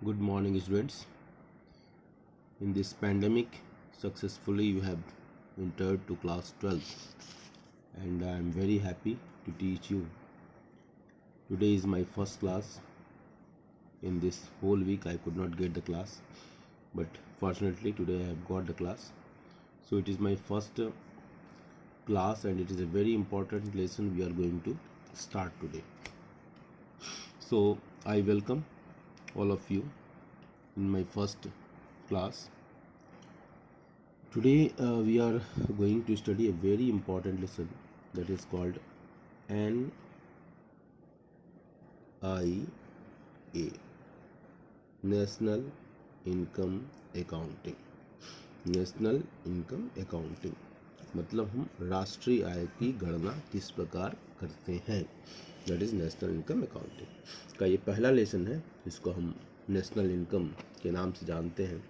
Good morning, students. In this pandemic, successfully you have entered to class 12, and I am very happy to teach you. Today is my first class. In this whole week, I could not get the class, but fortunately, today I have got the class. So, it is my first class, and it is a very important lesson we are going to start today. So, I welcome all of you in my first class. Today we are going to study a very important lesson that is called NIA, National Income Accounting. National income accounting मतलब हम राष्ट्रीय आय की गणना किस प्रकार करते हैं, that is national income accounting का ये पहला लेसन है जिसको हम नेशनल इनकम के नाम से जानते हैं।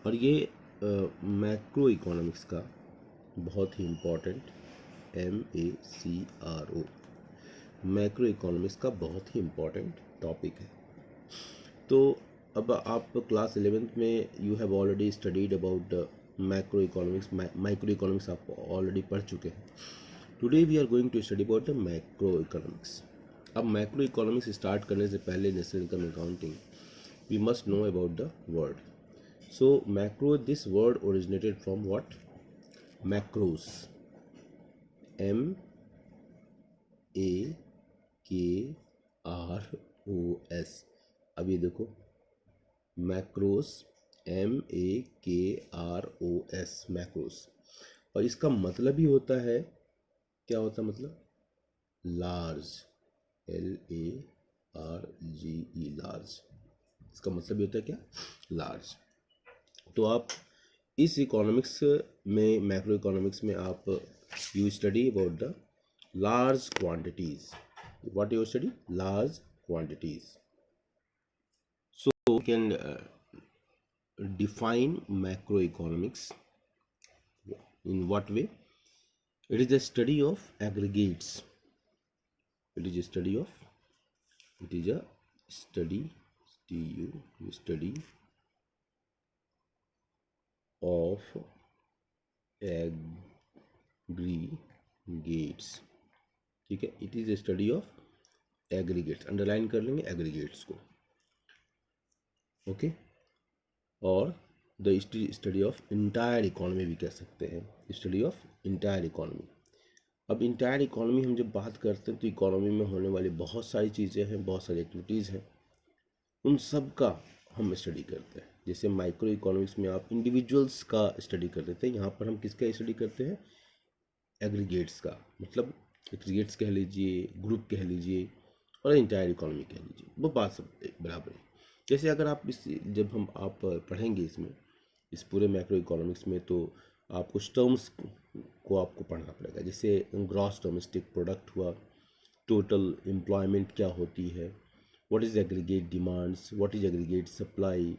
और ये मैक्रो इकोनॉमिक्स का बहुत ही इम्पोर्टेंट MACRO मैक्रो इकोनॉमिक्स का बहुत ही इम्पोर्टेंट टॉपिक है। तो अब आप क्लास 11th में you have already studied about macro economics, micro economics आप ऑलरेडी पढ़ चुके हैं। Today we are going to study about the macro economics. अब मैक्रो इकोनॉमिक्स स्टार्ट करने से पहले national income accounting we must know about the word. So macro, this word originated from what? Macros, MAKROS। अब ये देखो macros, MAKROS, macros. और इसका मतलब ही होता है, क्या होता है मतलब? Large, LARGE, large. इसका मतलब ये होता है क्या? लार्ज। तो आप इस इकोनॉमिक्स में, मैक्रो इकोनॉमिक्स में आप you study about the large quantities. What you study? Large quantities. So we can define macroeconomics in what way? It is a study of aggregates. It is a study of aggregates। ठीक है, it is a study of aggregates. Underline कर लेंगे aggregates को, okay. और the study of entire economy भी कह सकते हैं, स्टडी ऑफ इंटायर इकोनॉमी। अब इंटायर इकोनॉमी हम जब बात करते हैं तो इकोनॉमी में होने वाली बहुत सारी चीज़ें हैं, बहुत सारी एक्टिविटीज़ हैं, उन सब का हम स्टडी करते हैं। जैसे माइक्रो इकोनॉमिक्स में आप इंडिविजुअल्स का स्टडी कर देते हैं, यहाँ पर हम किसका स्टडी करते हैं? एग्रीगेट्स का। मतलब एग्रीगेट्स कह लीजिए, ग्रुप कह लीजिए, और इंटायर इकोनॉमी कह लीजिए, वो बात सब बराबर है। जैसे अगर आप जब आप पढ़ेंगे इसमें, इस पूरे मैक्रो इकोनॉमिक्स में, तो आप कुछ टर्म्स को आपको पढ़ना पड़ेगा। जैसे ग्रॉस डोमेस्टिक प्रोडक्ट हुआ, टोटल एम्प्लॉयमेंट क्या होती है, what is aggregate demands, what is aggregate supply,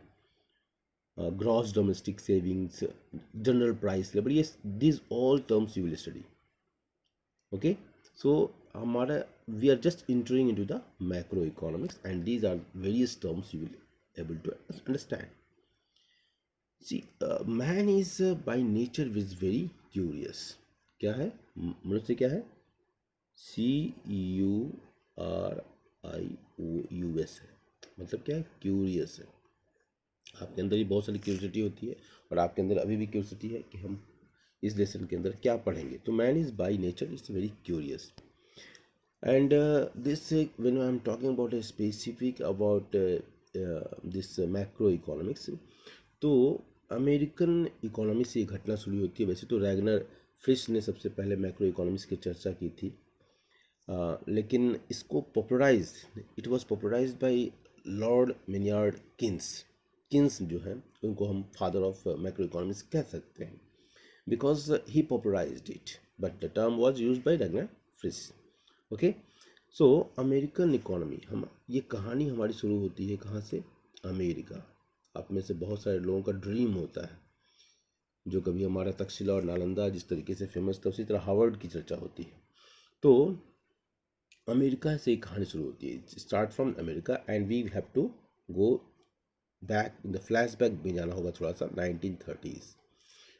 gross domestic savings, general price level, ये this all terms you will study, okay. So हमारा we are just entering into the macroeconomics, and these are various terms you will able to understand. See, man is by nature is very curious. क्या है मनुष्य? क्या है? CURIOUS है। मतलब क्या है? क्यूरियस है। आपके अंदर ही बहुत सारी क्यूरियोसिटी होती है, और आपके अंदर अभी भी क्यूरियोसिटी है कि हम इस लेसन के अंदर क्या पढ़ेंगे। तो man is by nature is very curious, and this when I'm talking about a specific about this macroeconomics, तो अमेरिकन इकोनॉमी से ये घटना शुरू होती है। वैसे तो रैगनर फ्रिश ने सबसे पहले मैक्रो इकोनॉमिक्स की चर्चा की थी, लेकिन इसको popularize, it was popularized by Lord Maynard Keynes जो है, उनको हम फादर ऑफ मैक्रो इकोनॉमिक्स कह सकते हैं, because he popularized it, but the term was used by Ragnar Frisch, okay. So American economy, हम ये कहानी हमारी शुरू होती है कहाँ से? अमेरिका। आप में से बहुत सारे लोगों का ड्रीम होता है, जो कभी हमारा तक्षशिला और नालंदा जिस तरीके से फेमस था, उसी तरह हार्वर्ड की चर्चा होती है। तो अमेरिका से एक कहानी शुरू होती है, start from America, and we have to go back in the flashback में जाना होगा थोड़ा सा 1930s।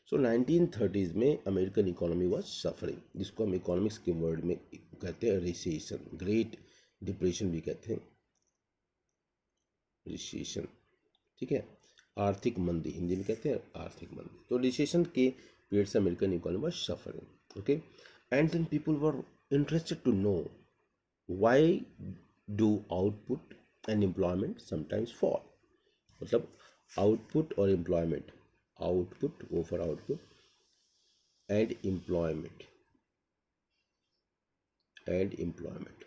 सो 1930s में अमेरिकन इकोनॉमी वाज सफरिंग, जिसको हम इकोनॉमिक्स के वर्ड में कहते हैं रिसेशन, ग्रेट डिप्रेशन भी कहते हैं, रिसेशन, ठीक है, आर्थिक मंदी हिंदी में कहते हैं आर्थिक मंदी। तो रिसेशन के पीरियड से American economy was suffering, okay, and then people were interested to know why do output and employment sometimes fall. मतलब आउटपुट और employment, output go for output and employment, employment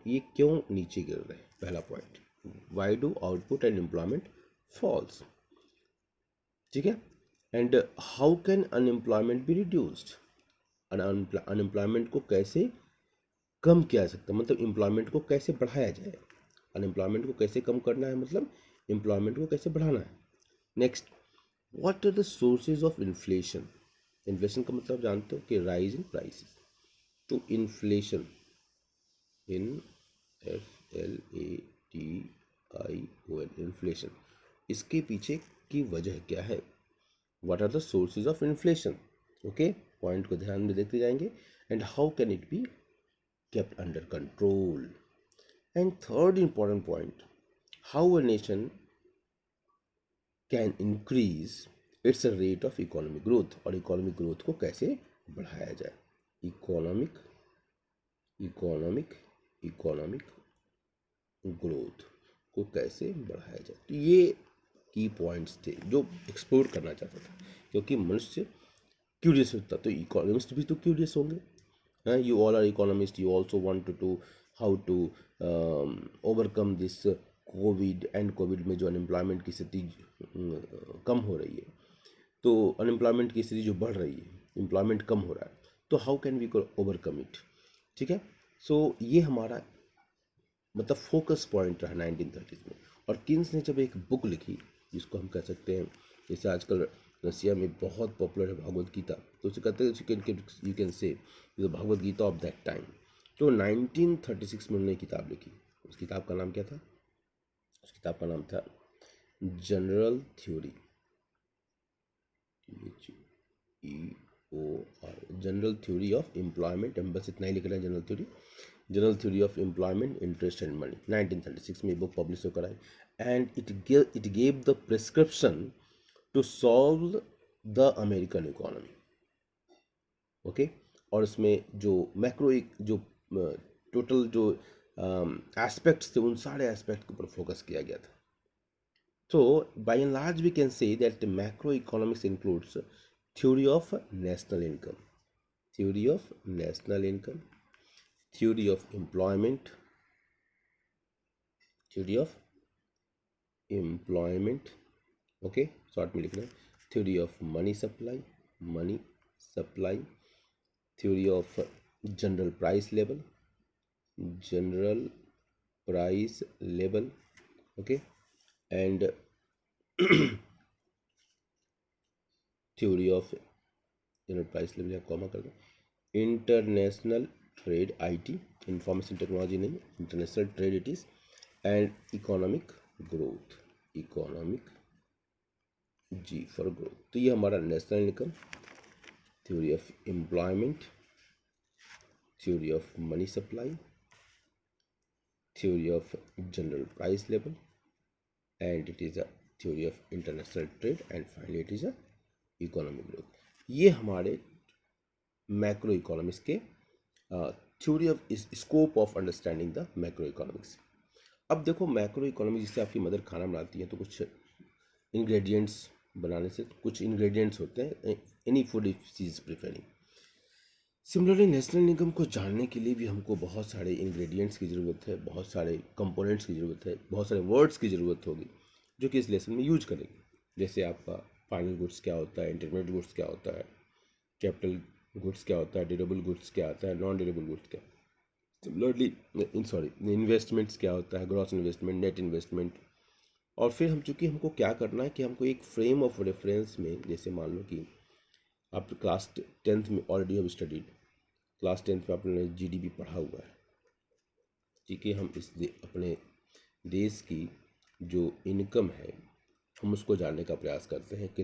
ये क्यों नीचे गिर रहे हैं, पहला point, why do output and employment falls, ठीक है, and how can unemployment be reduced, unemployment को कैसे कम किया जा सकता है, मतलब एम्प्लॉयमेंट को कैसे बढ़ाया जाए, अनएम्प्लॉयमेंट को कैसे कम करना है, मतलब एम्प्लॉयमेंट को कैसे बढ़ाना है। Next, what are the sources of inflation, inflation का मतलब जानते हो कि राइज इन प्राइसेस। तो इन्फ्लेशन, इन FLATION, इन्फ्लेशन, इसके पीछे की वजह क्या है, what are the sources of inflation, okay, point को ध्यान में देखते जाएंगे, and how can it be kept under control. And third important point, how a nation can increase its rate of economic growth, और economic growth को कैसे बढ़ाया जाए, economic ग्रोथ को कैसे बढ़ाया जाए। तो ये की पॉइंट्स थे जो एक्सप्लोर करना चाहता था, क्योंकि मनुष्य क्यूरियस होता, तो इकोनॉमिस्ट भी तो क्यूरियस होंगे। You all are economists, you also want to how to overcome this Covid, and Covid में जो अनएम्प्लॉयमेंट की स्थिति कम हो रही है, तो अनएम्प्लॉयमेंट की स्थिति जो बढ़ रही है, एम्प्लॉयमेंट कम हो रहा है, तो how can we overcome it, ठीक है। सो ये हमारा मतलब फोकस पॉइंट रहा 1930s में। और किन्स ने जब एक बुक लिखी, जिसको हम कह सकते हैं, जैसे आजकल रसिया में बहुत पॉपुलर है भगवद गीता, तो उसे कहते हैं you can say the Bhagavad Gita of that time. तो 1936 में उन्होंने किताब लिखी, उस किताब का नाम क्या था, उस किताब का नाम था general theory, general theory of employment, हम बस इतना ही लिख रहे हैं, general theory of employment, interest and money. 1936 में बुक पब्लिश होकर आई, and it gave the prescription to solve the American economy, okay. और उसमें जो मैक्रो जो टोटल जो एस्पेक्ट्स थे, उन सारे एस्पेक्ट के ऊपर फोकस किया गया था। तो by and large we can say that macro economics includes theory of national income, theory of national income, theory of employment, theory of employment, okay, short में लिख रहे हैं, theory of money supply, theory of general price level, okay, and theory of general price level, या comma कर दो, international trade, IT information technology नहीं, international trade it is, and economic growth, economic G for growth. तो ये हमारा national income, theory of employment, theory of money supply, theory of general price level, and it is a theory of international trade, and finally it is a economic growth. ये हमारे macro economics के theory of scope of understanding the macro economics. अब देखो macro economics, जिससे आपकी mother खाना बनाती है, तो कुछ इंग्रेडिएंट्स बनाने से कुछ इंग्रेडिएंट्स होते हैं, any food if she is preferring. Similarly national income को जानने के लिए भी हमको बहुत सारे इंग्रेडिएंट्स की ज़रूरत है, बहुत सारे कंपोनेंट्स की ज़रूरत है, बहुत सारे वर्ड्स की ज़रूरत होगी, जो कि इस लेसन में यूज करेंगे। जैसे आपका फाइनल गुड्स क्या होता है, इंटरमीडिएट गुड्स क्या होता है, कैपिटल गुड्स क्या होता है, ड्यूरेबल गुड्स क्या होता है, नॉन ड्यूरेबल गुड्स क्या, सिमिलरली इन्वेस्टमेंट्स क्या होता है, ग्रॉस इन्वेस्टमेंट, नेट इन्वेस्टमेंट। और फिर चूँकि हमको क्या करना है कि हमको एक फ्रेम ऑफ रेफरेंस में, जैसे मान लो कि आप क्लास 10th में already have studied, class 10th में आपने GDP पढ़ा हुआ है, ठीक है, हम इस अपने देश की जो इनकम है हम उसको जानने का प्रयास करते हैं कि